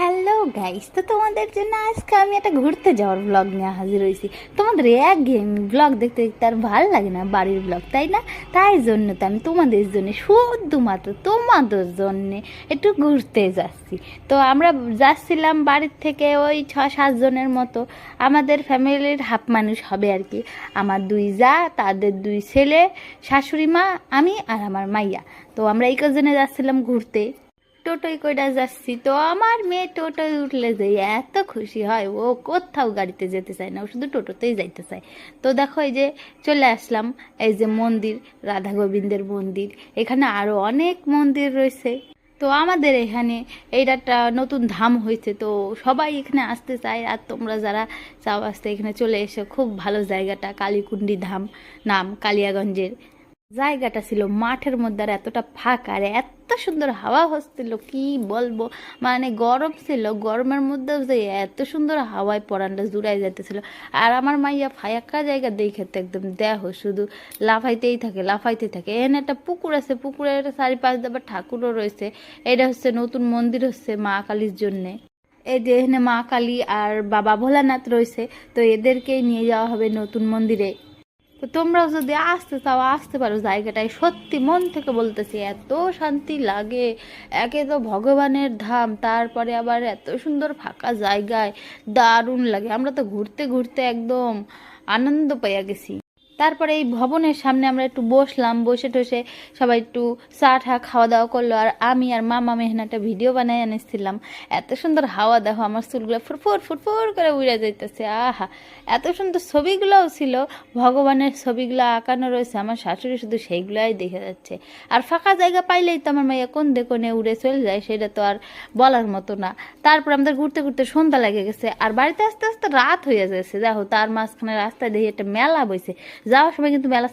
Hello guys, তো তোমাদের জন্য আজকে আমি একটা ঘুরতে যাওয়ার ব্লগ নিয়ে হাজির হয়েছি। তোমাদের এক ব্লগ দেখতে দেখতে আর ভালো লাগে না, বাড়ির ব্লগ, তাই না? তাই জন্য তো আমি তোমাদের জন্য, শুধুমাত্র তোমাদের জন্য একটু ঘুরতে যাচ্ছি। তো আমরা যাচ্ছিলাম বাড়ির থেকে ওই 6-7 জনের মতো, আমাদের ফ্যামিলির হাফ মানুষ হবে আর কি। আমার 2 জা, তাদের 2 ছেলে, শাশুড়ি মা, আমি আর আমার মাইয়া। তো আমরা এই কজনে যাচ্ছিলাম ঘুরতে। টোটোয় কইরা যাচ্ছি, তো আমার মেয়ে টোটোয় উঠলে যে এত খুশি হয়, ও কোথাও গাড়িতে যেতে চায় না, ও শুধু টোটোতেই যাইতে চায়। তো দেখো এই যে চলে আসলাম, এই যে মন্দির, রাধা গোবিন্দের মন্দির। এখানে আরো অনেক মন্দির রয়েছে। তো আমাদের এখানে এইটা একটা নতুন ধাম হয়েছে, তো সবাই এখানে আসতে চায়। আর তোমরা যারা চাও আসতে, এখানে চলে এসো। খুব ভালো জায়গাটা, কালীকুণ্ডি ধাম নাম, কালিয়াগঞ্জের। জায়গাটা ছিল মাঠের মধ্যে, আর এতটা ফাঁকা, আর এত সুন্দর হাওয়া হচ্ছিল, কি বলবো। মানে গরম ছিল, গরমের মধ্যেও যে এত সুন্দর হাওয়ায় পরানটা জুড়াই যাইতেছিল। আর আমার মাইয়া ফাঁকা জায়গা দেখে তো একদম দেহ শুধু লাফাইতেই থাকে, লাফাইতে থাকে। এখানে একটা পুকুর আছে, পুকুরের চারিপাশ দিয়ে আবার ঠাকুরও রয়েছে। এটা হচ্ছে নতুন মন্দির, হচ্ছে মা কালীর জন্যে। এই যে এখানে মা কালী আর বাবা ভোলানাথ রয়েছে, তো এদেরকেই নিয়ে যাওয়া হবে নতুন মন্দিরে। তো তোমরাও যদি আসতে চাও আসতে পারো। জায়গাটায় সত্যি মন থেকে বলতেছি, এত শান্তি লাগে। একে তো ভগবানের ধাম, তারপরে আবার এত সুন্দর ফাঁকা জায়গায় দারুণ লাগে। আমরা তো ঘুরতে ঘুরতে একদম আনন্দ পাইয়া গেছি। তারপরে এই ভবনের সামনে আমরা একটু বসলাম, বসে টসে সবাই একটু চা ঠা খাওয়া দাওয়া করলো। আর আমি আর মামা মেহনা একটা ভিডিও বানাই এনেছিলাম। এত সুন্দর হাওয়া, দেখো আমার চুলগুলো ফুরফুর ফুরফুর করে উড়ে যাইতেছে। আহা, এত সুন্দর ছবিগুলোও ছিল, ভগবানের ছবিগুলো আঁকানো রয়েছে। আমার শাশুড়ি শুধু সেইগুলাই দেখে যাচ্ছে। আর ফাঁকা জায়গা পাইলেই তো আমার মাইয়া কোন কোণে উড়ে চলে যায়, সেটা তো আর বলার মতো না। তারপর আমাদের ঘুরতে ঘুরতে সন্ধ্যা লেগে গেছে, আর বাড়িতে আস্তে আস্তে রাত হয়ে যাচ্ছে। দেখো তার মাঝখানে রাস্তায় দেখি একটা মেলা বইছে। যাওয়ার সময় কিন্তু মেলা